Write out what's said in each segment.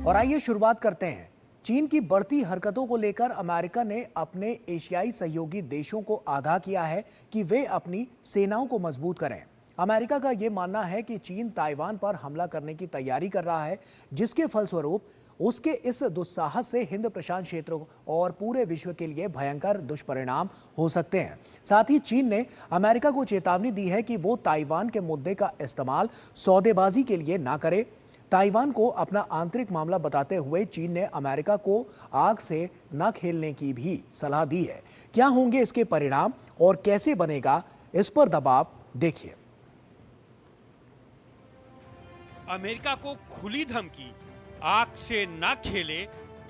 और आइए शुरुआत करते हैं। चीन की बढ़ती हरकतों को लेकर अमेरिका ने अपने एशियाई सहयोगी देशों को आगाह किया है कि वे अपनी सेनाओं को मजबूत करें। अमेरिका का यह मानना है कि चीन ताइवान पर हमला करने की तैयारी कर रहा है, जिसके फलस्वरूप उसके इस दुस्साहस से हिंद प्रशांत क्षेत्र और पूरे विश्व के लिए भयंकर दुष्परिणाम हो सकते हैं। साथ ही चीन ने अमेरिका को चेतावनी दी है कि वो ताइवान के मुद्दे का इस्तेमाल सौदेबाजी के लिए ना करे। ताइवान को अपना आंतरिक मामला बताते हुए चीन ने अमेरिका को आग से न खेलने की भी सलाह दी है। क्या होंगे इसके परिणाम और कैसे बनेगा इस पर दबाव, देखिए। अमेरिका को खुली धमकी, आग से ना खेले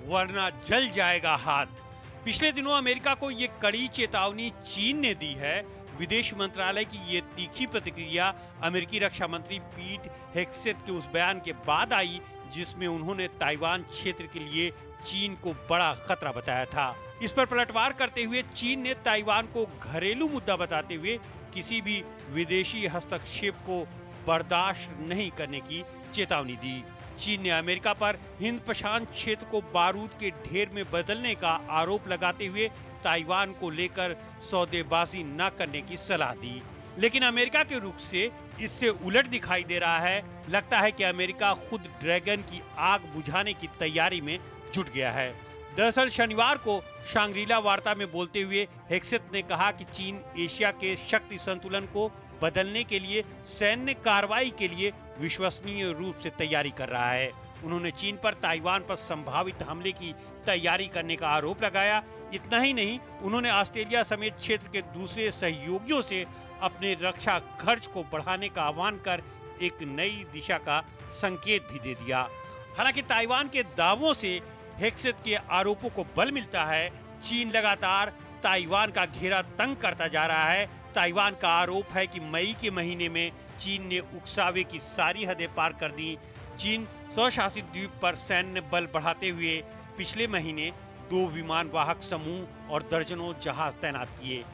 वरना जल जाएगा हाथ। पिछले दिनों अमेरिका को ये कड़ी चेतावनी चीन ने दी है। विदेश मंत्रालय की ये तीखी प्रतिक्रिया अमेरिकी रक्षा मंत्री पीट हेग्सेथ के उस बयान के बाद आई जिसमें उन्होंने ताइवान क्षेत्र के लिए चीन को बड़ा खतरा बताया था। इस पर पलटवार करते हुए चीन ने ताइवान को घरेलू मुद्दा बताते हुए किसी भी विदेशी हस्तक्षेप को बर्दाश्त नहीं करने की चेतावनी दी। चीन ने अमेरिका पर हिंद प्रशांत क्षेत्र को बारूद के ढेर में बदलने का आरोप लगाते हुए ताइवान को लेकर सौदेबाजी न करने की सलाह दी। लेकिन अमेरिका के रुख से इससे उलट दिखाई दे रहा है। लगता है कि अमेरिका खुद ड्रैगन की आग बुझाने की तैयारी में जुट गया है। दरअसल शनिवार को शांग्रीला वार्ता में बोलते हुए हेग्सेथ ने कहा कि चीन एशिया के शक्ति संतुलन को बदलने के लिए सैन्य कार्रवाई के लिए विश्वसनीय रूप से तैयारी कर रहा है। उन्होंने चीन पर ताइवान पर संभावित हमले की तैयारी करने का आरोप लगाया। इतना ही नहीं, उन्होंने ऑस्ट्रेलिया समेत क्षेत्र के दूसरे सहयोगियों से अपने रक्षा खर्च को बढ़ाने का आह्वान कर एक नई दिशा का संकेत भी दे दिया। हालांकि ताइवान के दावों से हेग्सेथ के आरोपों को बल मिलता है। चीन लगातार ताइवान का घेरा तंग करता जा रहा है। ताइवान का आरोप है कि मई के महीने में चीन ने उकसावे की सारी हदें पार कर दी। चीन स्वशासित द्वीप पर सैन्य बल बढ़ाते हुए पिछले महीने 2 विमान वाहक समूह और दर्जनों जहाज तैनात किए।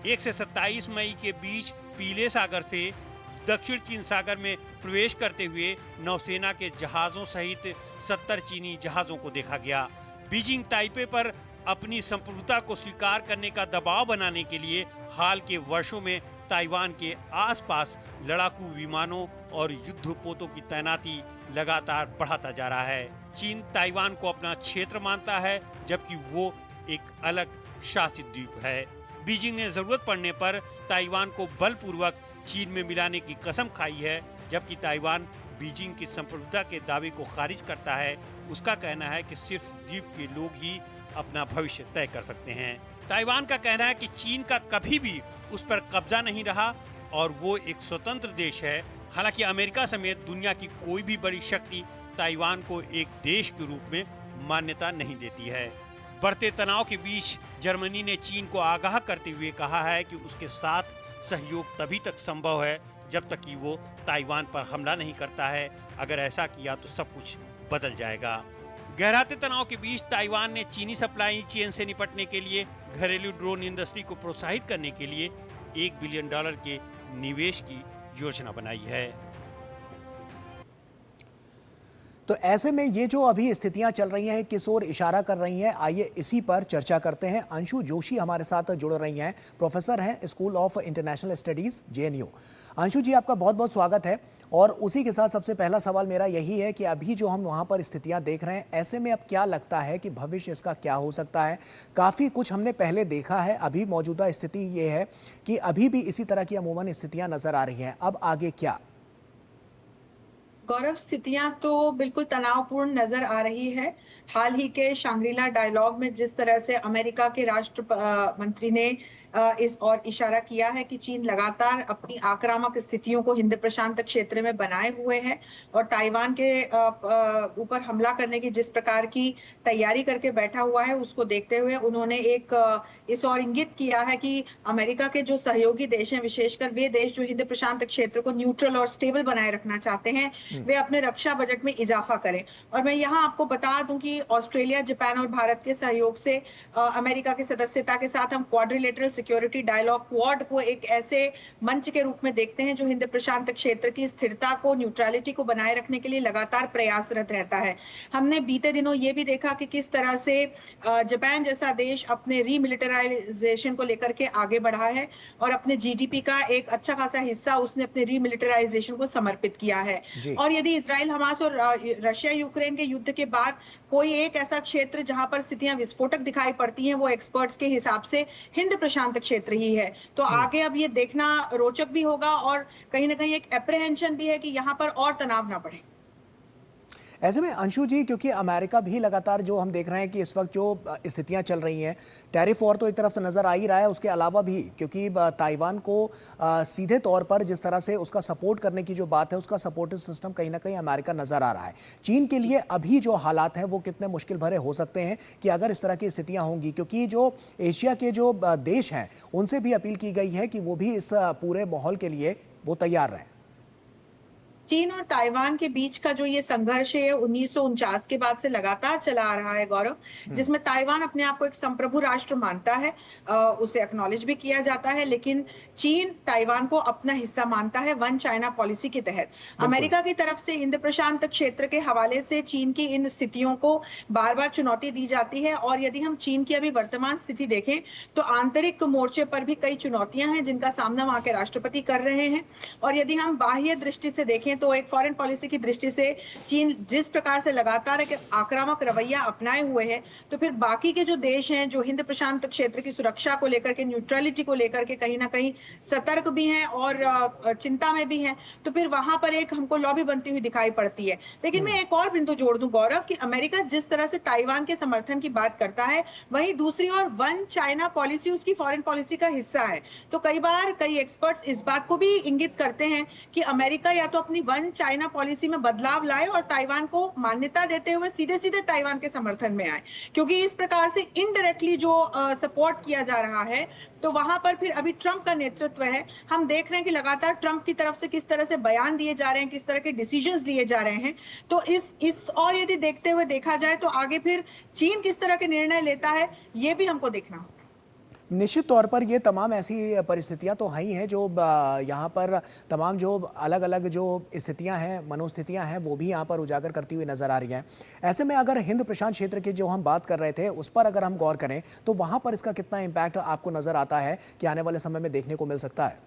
1 से 27 मई के बीच पीले सागर से दक्षिण चीन सागर में प्रवेश करते हुए नौसेना के जहाजों सहित 70 चीनी जहाजों को देखा गया। बीजिंग ताइपे पर अपनी संप्रभुता को स्वीकार करने का दबाव बनाने के लिए हाल के वर्षों में ताइवान के आसपास लड़ाकू विमानों और युद्धपोतों की तैनाती लगातार बढ़ाता जा रहा है। चीन ताइवान को अपना क्षेत्र मानता है, जबकि वो एक अलग शासित द्वीप है। बीजिंग ने जरूरत पड़ने पर ताइवान को बलपूर्वक चीन में मिलाने की कसम खाई है, जबकि ताइवान बीजिंग की संप्रभुता के दावे को खारिज करता है। उसका कहना है कि सिर्फ द्वीप के लोग ही अपना भविष्य तय कर सकते हैं। ताइवान का कहना है कि चीन का कभी भी उस पर कब्जा नहीं रहा और वो एक स्वतंत्र देश है। हालांकि अमेरिका समेत दुनिया की कोई भी बड़ी शक्ति ताइवान को एक देश के रूप में मान्यता नहीं देती है। बढ़ते तनाव के बीच जर्मनी ने चीन को आगाह करते हुए कहा है कि उसके साथ सहयोग तभी तक संभव है जब तक कि वो ताइवान पर हमला नहीं करता है। अगर ऐसा किया तो सब कुछ बदल जाएगा। गहराते तनाव के बीच ताइवान ने चीनी सप्लाई चेन से निपटने के लिए घरेलू ड्रोन इंडस्ट्री को प्रोत्साहित करने के लिए $1 बिलियन के निवेश की योजना बनाई है। तो ऐसे में ये जो अभी स्थितियां चल रही हैं किस ओर इशारा कर रही हैं, आइए इसी पर चर्चा करते हैं। अंशु जोशी हमारे साथ जुड़ रही हैं, प्रोफेसर हैं school of international studies JNU। Anshu ji, आपका बहुत बहुत स्वागत है। और उसी के साथ सबसे पहला सवाल मेरा यही है कि अभी जो हम वहां पर स्थितियां देख रहे हैं, ऐसे में अब क्या लगता है कि भविष्य इसका क्या हो सकता है? काफ़ी कुछ हमने पहले देखा है, अभी मौजूदा स्थिति ये है कि अभी भी इसी तरह की अमूमन स्थितियां नजर आ रही हैं। अब आगे क्या? गौरव, स्थितियां तो बिल्कुल तनावपूर्ण नजर आ रही है। हाल ही के शांग्रीला डायलॉग में जिस तरह से अमेरिका के राष्ट्रमंत्री ने इस और इशारा किया है कि चीन लगातार अपनी आक्रामक स्थितियों को हिंद प्रशांत क्षेत्र में बनाए हुए है और ताइवान के ऊपर हमला करने की जिस प्रकार की तैयारी करके बैठा हुआ है, उसको देखते हुए उन्होंने इस और इंगित किया है कि अमेरिका के जो सहयोगी देश हैं, विशेषकर वे देश जो हिंद प्रशांत क्षेत्र को न्यूट्रल और स्टेबल बनाए रखना चाहते हैं, वे अपने रक्षा बजट में इजाफा करें। और मैं यहाँ आपको बता दूं कि ऑस्ट्रेलिया, जापान और भारत के सहयोग से अमेरिका की सदस्यता के साथ हम क्वाड्रिलेटरल सिक्योरिटी डायलॉग क्वाड को एक ऐसे मंच के रूप में देखते हैं जो हिंद प्रशांत क्षेत्र की स्थिरता को, न्यूट्रलिटी को बनाए रखने के लिए लगातार प्रयासरत रहता है। हमने बीते दिनों ये भी देखा कि किस तरह से जापान जैसा देश अपने रीमिलिटराइजेशन को लेकर के आगे बढ़ा है और अपने जीडीपी का एक अच्छा खासा हिस्सा उसने अपने रीमिलिटराइजेशन को समर्पित किया है। जी। और यदि इजराइल हमास और रशिया यूक्रेन के युद्ध के बाद कोई एक ऐसा क्षेत्र जहां पर स्थितियां विस्फोटक दिखाई पड़ती हैं, वो एक्सपर्ट्स के हिसाब से हिंद प्रशांत क्षेत्र ही है। तो आगे अब ये देखना रोचक भी होगा और कहीं ना कहीं एक एप्रीहेंशन भी है कि यहाँ पर और तनाव ना बढ़े। ऐसे में अंशु जी, क्योंकि अमेरिका भी लगातार जो हम देख रहे हैं कि इस वक्त जो स्थितियां चल रही हैं, टैरिफ वॉर तो एक तरफ से नजर आ ही रहा है, उसके अलावा भी क्योंकि ताइवान को सीधे तौर पर जिस तरह से उसका सपोर्ट करने की जो बात है, उसका सपोर्टिव सिस्टम कहीं ना कहीं अमेरिका नजर आ रहा है। चीन के लिए अभी जो हालात हैं वो कितने मुश्किल भरे हो सकते हैं कि अगर इस तरह की स्थितियां होंगी, क्योंकि जो एशिया के जो देश हैं उनसे भी अपील की गई है कि वो भी इस पूरे माहौल के लिए वो तैयार रहें। चीन और ताइवान के बीच का जो ये संघर्ष है 1949 के बाद से लगातार चला आ रहा है गौरव, जिसमें ताइवान अपने आप को एक संप्रभु राष्ट्र मानता है, उसे एक्नॉलेज भी किया जाता है, लेकिन चीन ताइवान को अपना हिस्सा मानता है वन चाइना पॉलिसी के तहत। अमेरिका की तरफ से हिंद प्रशांत क्षेत्र के हवाले से चीन की इन स्थितियों को बार बार चुनौती दी जाती है और यदि हम चीन की अभी वर्तमान स्थिति देखें तो आंतरिक मोर्चे पर भी कई चुनौतियां हैं जिनका सामना वहां के राष्ट्रपति कर रहे हैं। और यदि हम बाह्य दृष्टि से देखें तो एक फॉरेन पॉलिसी की दृष्टि से चीन जिस प्रकार से लगातार एक आक्रामक रवैया अपनाए हुए है, तो फिर बाकी के जो देश हैं जो हिंद प्रशांत क्षेत्र की सुरक्षा को लेकर के, न्यूट्रलिटी को लेकर के कहीं ना कहीं सतर्क भी हैं और चिंता में भी हैं, तो फिर वहां पर एक हमको लॉबी बनती हुई दिखाई पड़ती है। लेकिन मैं एक और बिंदु जोड़ दूं गौरव कि अमेरिका जिस तरह से ताइवान के समर्थन की बात करता है, वहीं दूसरी ओर वन चाइना पॉलिसी उसकी फॉरेन पॉलिसी का हिस्सा है। तो कई बार कई एक्सपर्ट्स इस बात को भी इंगित करते हैं कि अमेरिका या तो अपनी वन चाइना पॉलिसी में बदलाव लाए और ताइवान को मान्यता देते हुए सीधे सीधे ताइवान के समर्थन में आए, क्योंकि इस प्रकार से इनडायरेक्टली जो सपोर्ट किया जा रहा है तो वहां पर फिर अभी ट्रंप का नेतृत्व है। हम देख रहे हैं कि लगातार ट्रंप की तरफ से किस तरह से बयान दिए जा रहे हैं, किस तरह के डिसीजंस लिए जा रहे हैं। तो इस और यदि देखते हुए देखा जाए तो आगे फिर चीन किस तरह के निर्णय लेता है, ये भी हमको देखना होगा। निश्चित तौर पर ये तमाम ऐसी परिस्थितियां तो हैं ही हैं जो यहाँ पर तमाम जो अलग अलग जो स्थितियां हैं, मनोस्थितियां हैं, वो भी यहाँ पर उजागर करती हुई नजर आ रही हैं। ऐसे में अगर हिंद प्रशांत क्षेत्र की जो हम बात कर रहे थे उस पर अगर हम गौर करें तो वहाँ पर इसका कितना इम्पैक्ट आपको नजर आता है कि आने वाले समय में देखने को मिल सकता है?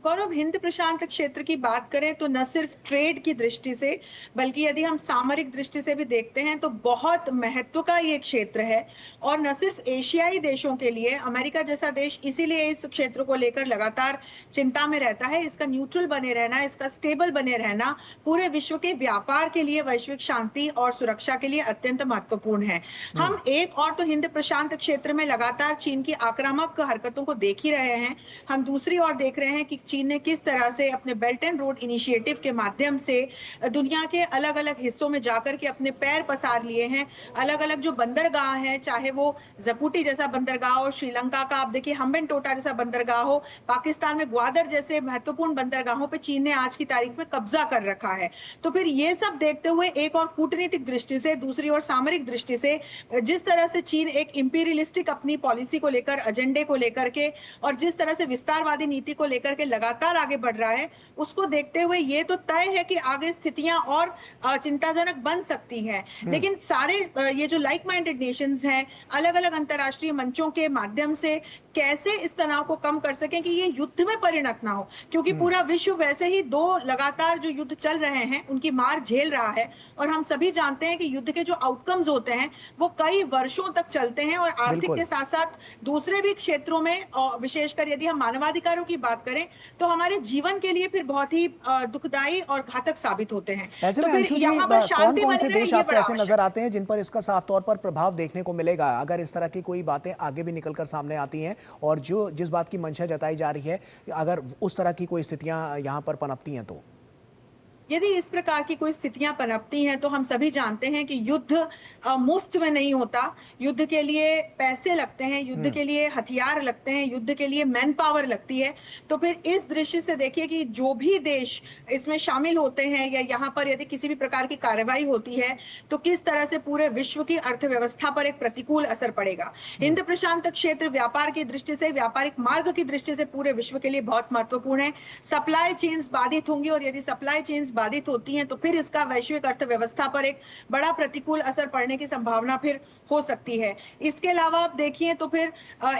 गौरव, हिंद प्रशांत क्षेत्र की बात करें तो न सिर्फ ट्रेड की दृष्टि से बल्कि यदि हम सामरिक दृष्टि से भी देखते हैं तो बहुत महत्व का ये क्षेत्र है। और न सिर्फ एशियाई देशों के लिए, अमेरिका जैसा देश इसीलिए इस क्षेत्र को लेकर लगातार चिंता में रहता है। इसका न्यूट्रल बने रहना, इसका स्टेबल बने रहना पूरे विश्व के व्यापार के लिए, वैश्विक शांति और सुरक्षा के लिए अत्यंत महत्वपूर्ण है। हम एक और तो हिंद प्रशांत क्षेत्र में लगातार चीन की आक्रामक हरकतों को देख ही रहे हैं, हम दूसरी ओर देख रहे हैं कि चीन ने किस तरह से अपने बेल्ट एंड रोड इनिशिएटिव के माध्यम से दुनिया के अलग अलग हिस्सों में जाकर के अपने पैर पसार लिए हैं। अलग अलग जो बंदरगाह हैं, चाहे वो जकुटी जैसा बंदरगाह हो, श्रीलंका का आप देखिए हम्बनटोटा जैसा बंदरगाह हो, पाकिस्तान में ग्वादर जैसे महत्वपूर्ण बंदरगाहों पे चीन ने आज की तारीख में कब्जा कर रखा है। तो फिर ये सब देखते हुए एक और कूटनीतिक दृष्टि से, दूसरी ओर सामरिक दृष्टि से जिस तरह से चीन एक इंपीरियलिस्टिक अपनी पॉलिसी को लेकर, एजेंडे को लेकर के और जिस तरह से विस्तारवादी नीति को लेकर के लगातार आगे बढ़ रहा है, उसको देखते हुए ये तो तय है कि आगे स्थितियां और चिंताजनक बन सकती हैं। लेकिन सारे ये जो लाइक माइंडेड नेशंस हैं, अलग अलग अंतर्राष्ट्रीय मंचों के माध्यम से कैसे इस तनाव को कम कर सकें कि ये युद्ध में परिणत ना हो, क्योंकि पूरा विश्व वैसे ही दो लगातार जो युद्ध चल रहे हैं उनकी मार झेल रहा है और हम सभी जानते हैं कि युद्ध के जो आउटकम्स होते हैं वो कई वर्षों तक चलते हैं और आर्थिक के साथ साथ दूसरे भी क्षेत्रों में, विशेषकर यदि हम मानवाधिकारों की बात करें तो हमारे जीवन के लिए फिर बहुत ही दुखदायी और घातक साबित होते हैं। ऐसे में अंशु जी, कौन-कौन से देश आपको ऐसे नजर आते हैं जिन पर इसका साफ तौर पर प्रभाव देखने को मिलेगा अगर इस तरह की कोई बातें आगे भी निकलकर सामने आती हैं और जो जिस बात की मंशा जताई जा रही है, अगर उस तरह की कोई स्थितियां यहां पर पनपती हैं तो? यदि इस प्रकार की कोई स्थितियां पनपती हैं तो हम सभी जानते हैं कि युद्ध मुफ्त में नहीं होता। युद्ध के लिए पैसे लगते हैं, युद्ध हम्म। के लिए हथियार लगते हैं, युद्ध के लिए मैन पावर लगती है। तो फिर इस दृष्टि से देखिए कि जो भी देश इसमें शामिल होते हैं या यहाँ पर यदि किसी भी प्रकार की कार्रवाई होती है तो किस तरह से पूरे विश्व की अर्थव्यवस्था पर एक प्रतिकूल असर पड़ेगा। हम्म। हिंद प्रशांत क्षेत्र व्यापार की दृष्टि से, व्यापारिक मार्ग की दृष्टि से पूरे विश्व के लिए बहुत महत्वपूर्ण है। सप्लाई चेन्स बाधित होंगी और यदि सप्लाई चेन्स बाधित होती हैं तो फिर इसका वैश्विक अर्थव्यवस्था पर एक बड़ा प्रतिकूल असर पड़ने की संभावना फिर हो सकती है। इसके अलावा आप देखिए तो फिर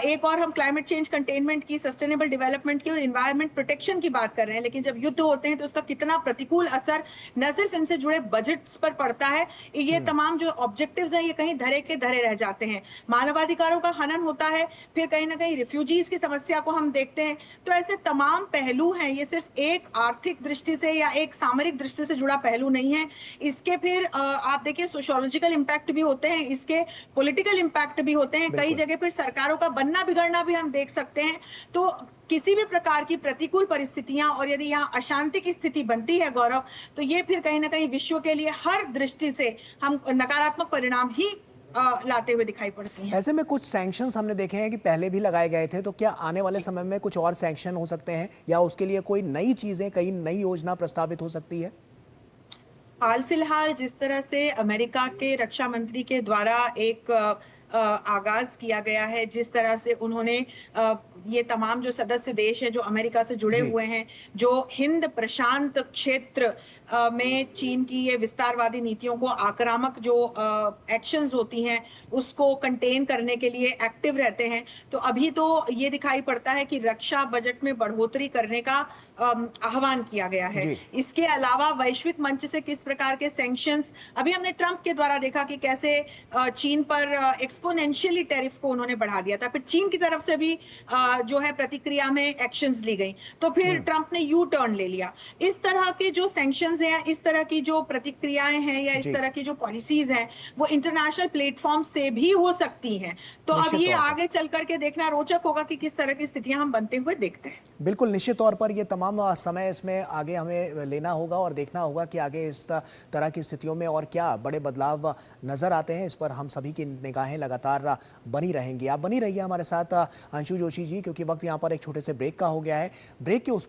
एक और हम क्लाइमेट चेंज कंटेनमेंट की, सस्टेनेबल डेवलपमेंट की और एनवायरनमेंट प्रोटेक्शन की बात कर रहे हैं, लेकिन जब युद्ध होते हैं तो उसका कितना प्रतिकूल असर न सिर्फ इनसे जुड़े बजट्स पर पड़ता है, ये तमाम जो ऑब्जेक्टिव्स हैं ये कहीं धरे के धरे रह जाते हैं। मानवाधिकारों का हनन होता है, फिर कहीं ना कहीं रिफ्यूजीज की समस्या को हम देखते हैं। तो ऐसे तमाम पहलू हैं, ये सिर्फ एक आर्थिक दृष्टि से या एक सामरिक दृष्टि से जुड़ा पहलू नहीं है। इसके फिर आप देखिए सोशियोलॉजिकल इम्पैक्ट भी होते हैं, इसके पॉलिटिकल इम्पैक्ट भी होते हैं। कई बिल्कुल। जगह फिर सरकारों का बनना बिगड़ना भी हम देख सकते हैं। तो किसी भी प्रकार की प्रतिकूल परिस्थितियां और यदि यहाँ अशांति की स्थिति बनती है गौरव, तो ये फिर कहीं ना कहीं विश्व के लिए हर दृष्टि से हम नकारात्मक परिणाम ही लाते हुए दिखाई पड़ती हैं। ऐसे में कुछ सैंक्शंस हमने देखे हैं कि पहले भी लगाए गए थे, तो क्या आने वाले समय में कुछ और सैंक्शन हो सकते हैं या उसके लिए कोई नई चीजें, कई नई योजना प्रस्तावित हो सकती है? हाल फिलहाल जिस तरह से अमेरिका के रक्षा मंत्री के द्वारा एक आगाज किया गया है, जिस तरह से उन्होंने ये तमाम जो सदस्य देश हैं जो अमेरिका से जुड़े जी। हुए हैं, जो हिंद प्रशांत क्षेत्र में चीन की ये विस्तारवादी नीतियों को, आक्रामक जो एक्शंस होती हैं उसको कंटेन करने के लिए एक्टिव रहते हैं। तो अभी तो ये दिखाई पड़ता है कि रक्षा बजट में बढ़ोतरी करने का आह्वान किया गया है। जी। इसके अलावा वैश्विक मंच से किस प्रकार के सैंक्शंस, अभी हमने ट्रंप के द्वारा देखा कि कैसे चीन पर एक्सपोनेंशियली टैरिफ को उन्होंने बढ़ा दिया था, फिर चीन की तरफ से भी जो है प्रतिक्रिया में एक्शंस ली गई, तो फिर ट्रंप ने यू टर्न ले लिया। इस तरह के जो सैंक्शंस हैं, इस तरह की जो प्रतिक्रियाएं हैं या इस जी। तरह की जो पॉलिसीज हैं, वो इंटरनेशनल प्लेटफॉर्म से भी हो सकती हैं। तो अब निश्चित ये तौर पर। आगे चल करके देखना रोचक होगा कि किस तरह की स्थितियां हम बनते हुए देखते हैं। बिल्कुल, निश्चित तौर पर ये तमाम समय इसमें आगे हमें लेना होगा और देखना होगा कि आगे इस तरह की स्थितियों में और क्या बड़े बदलाव नजर आते हैं। इस पर हम सभी की निगाहें लगातार बनी रहेंगी। आप बनी रहिए हमारे साथ अंशु जोशी जी, क्योंकि वक्त यहाँ पर एक छोटे से ब्रेक का हो गया है। ब्रेक के उस